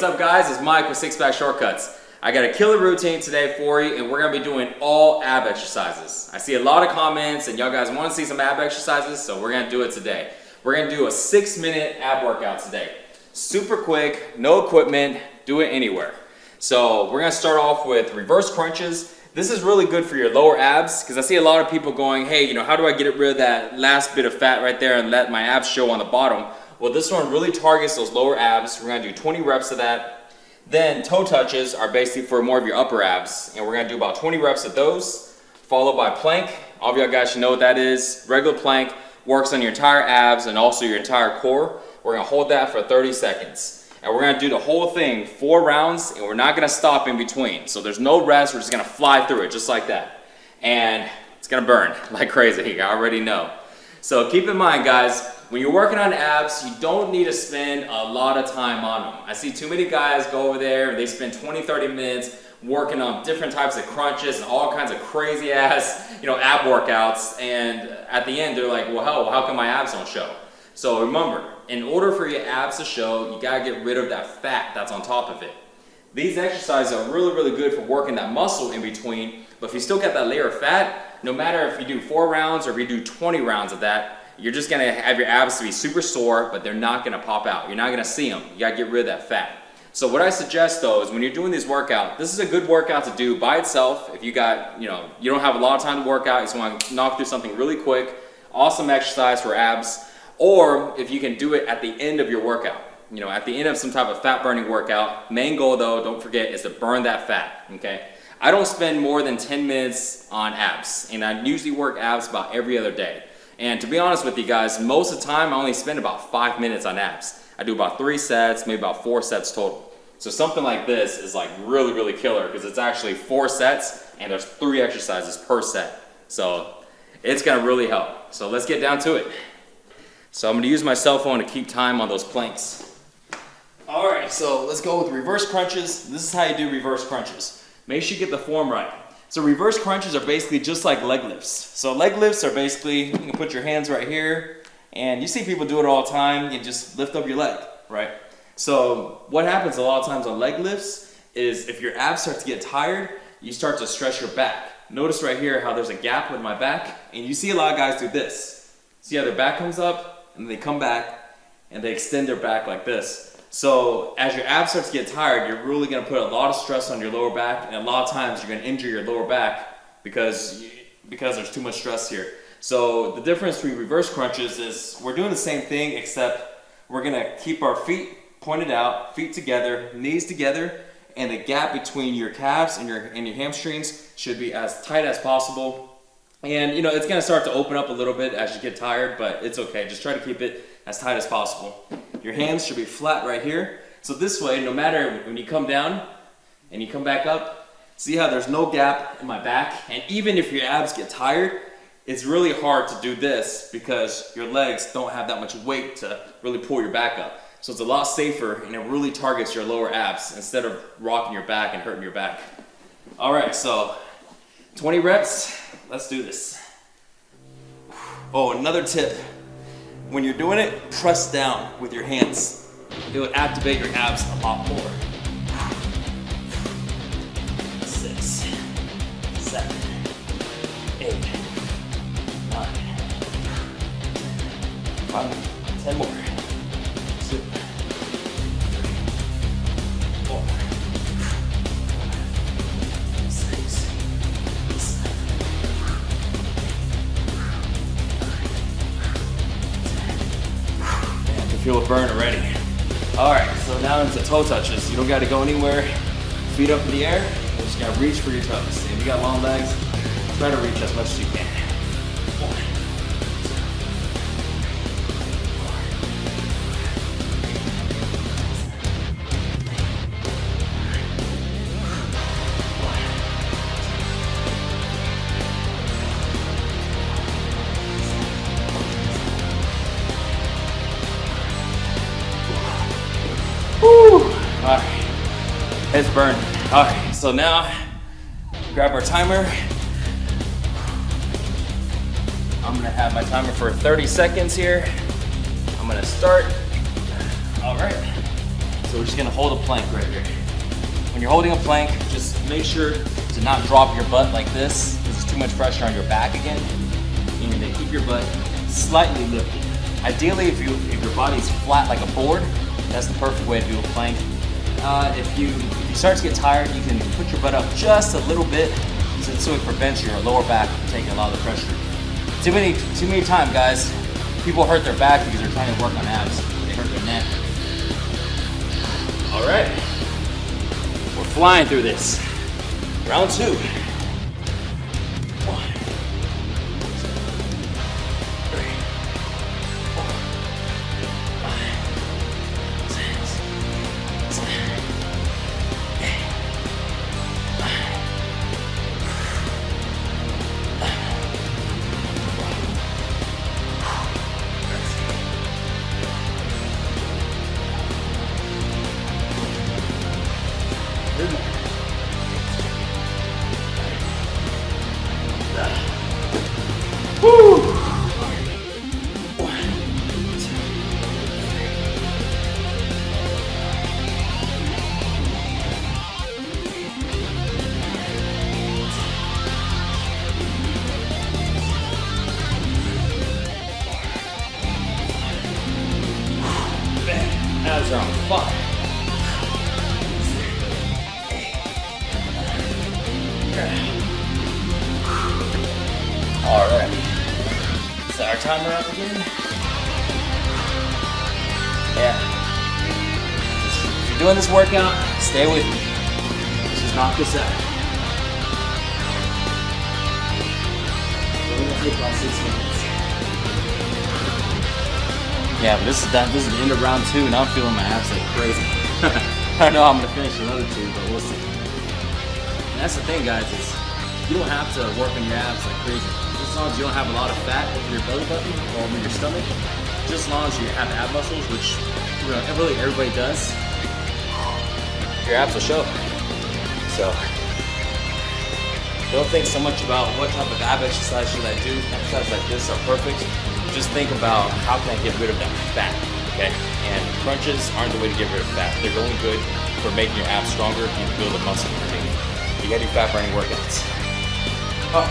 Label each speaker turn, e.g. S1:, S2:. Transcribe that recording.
S1: up guys? It's Mike with Six Pack Shortcuts. I got a killer routine today for you and we're gonna be doing all ab exercises. I see a lot of comments and y'all guys wanna see some ab exercises, so we're gonna do it today. We're gonna do a 6-minute ab workout today. Super quick, no equipment, do it anywhere. So we're gonna start off with reverse crunches. This is really good for your lower abs because I see a lot of people going, hey, how do I get rid of that last bit of fat right there and let my abs show on the bottom? Well, this one really targets those lower abs. We're gonna do 20 reps of that. Then toe touches are basically for more of your upper abs, and we're gonna do about 20 reps of those, followed by plank. All of y'all guys should know what that is. Regular plank works on your entire abs and also your entire core. We're gonna hold that for 30 seconds. And we're gonna do the whole thing, 4 rounds, and we're not gonna stop in between. So there's no rest, we're just gonna fly through it just like that. And it's gonna burn like crazy, I already know. So keep in mind guys, when you're working on abs, you don't need to spend a lot of time on them. I see too many guys go over there and they spend 20-30 minutes working on different types of crunches and all kinds of crazy ass ab workouts, and at the end they're like, well how come my abs don't show? So remember, in order for your abs to show, you gotta get rid of that fat that's on top of it. These exercises are really good for working that muscle in between, but if you still got that layer of fat, no matter if you do 4 rounds or if you do 20 rounds of that, you're just gonna have your abs to be super sore, but they're not gonna pop out. You're not gonna see them. You gotta get rid of that fat. So what I suggest though is when you're doing this workout, this is a good workout to do by itself. If you got, you don't have a lot of time to work out, you just wanna knock through something really quick, awesome exercise for abs. Or if you can do it at the end of your workout, at the end of some type of fat burning workout. Main goal though, don't forget, is to burn that fat, okay? I don't spend more than 10 minutes on abs, and I usually work abs about every other day. And to be honest with you guys, most of the time I only spend about 5 minutes on abs. I do about 3 sets, maybe about 4 sets total. So something like this is like really killer because it's actually 4 sets and there's 3 exercises per set. So it's gonna really help. So let's get down to it. So I'm gonna use my cell phone to keep time on those planks. All right, so let's go with reverse crunches. This is how you do reverse crunches. Make sure you get the form right. So reverse crunches are basically just like leg lifts. So leg lifts are basically, you can put your hands right here, and you see people do it all the time. You just lift up your leg, right? So what happens a lot of times on leg lifts is if your abs start to get tired, you start to stretch your back. Notice right here how there's a gap with my back, and you see a lot of guys do this. See how their back comes up, and they come back, and they extend their back like this. So as your abs start to get tired, you're really gonna put a lot of stress on your lower back, and a lot of times you're gonna injure your lower back because there's too much stress here. So the difference between reverse crunches is we're doing the same thing, except we're gonna keep our feet pointed out, feet together, knees together, and the gap between your calves and your hamstrings should be as tight as possible. And it's gonna start to open up a little bit as you get tired, but it's okay. Just try to keep it as tight as possible. Your hands should be flat right here. So this way, no matter when you come down and you come back up, see how there's no gap in my back? And even if your abs get tired, it's really hard to do this because your legs don't have that much weight to really pull your back up. So it's a lot safer and it really targets your lower abs instead of rocking your back and hurting your back. All right, so 20 reps, let's do this. Oh, another tip. When you're doing it, press down with your hands. It will activate your abs a lot more. 6, 7, 8, 9, 5, 10 more. 2, 3, 4, 6, 7, 8, 9, 10. Feel it burn already. All right, so now into toe touches. You don't got to go anywhere. Feet up in the air. You just got to reach for your toes. If you got long legs, try to reach as much as you can. 1, 2, 4. All right, it's burned. All right, so now grab our timer. I'm gonna have my timer for 30 seconds here. I'm gonna start. All right, So we're just gonna hold a plank right here. When you're holding a plank, just make sure to not drop your butt like this. There's too much pressure on your back again. And then keep your butt slightly lifted. Ideally, if your body's flat like a board, that's the perfect way to do a plank. If you start to get tired, you can put your butt up just a little bit so it prevents your lower back from taking a lot of the pressure. Too many times, guys, people hurt their back because they're trying to work on abs. They hurt their neck. All right, we're flying through this. Round 2. 1, 2, 3, 4, 5, 6, 7, 8, 9. Woo! 1, 2, 3. Abs are on fire. All right. Set our timer up again. Yeah. If you're doing this workout, stay with me. Let's just knock this out. We're gonna take about 6 minutes. Yeah, but this is done. This is the end of round 2, and I'm feeling my abs like crazy. I don't know how I'm gonna finish another 2, but we'll see. And that's the thing, guys, is you don't have to work on your abs like crazy. Just as long as you don't have a lot of fat over your belly button or over your stomach, just as long as you have ab muscles, which really everybody does, your abs will show. So don't think so much about what type of ab exercise should I do. Exercises like this are perfect. Just think about how can I get rid of that fat, okay? And crunches aren't the way to get rid of fat. They're only good for making your abs stronger and build a muscle underneath. You gotta do fat burning workouts. Oh.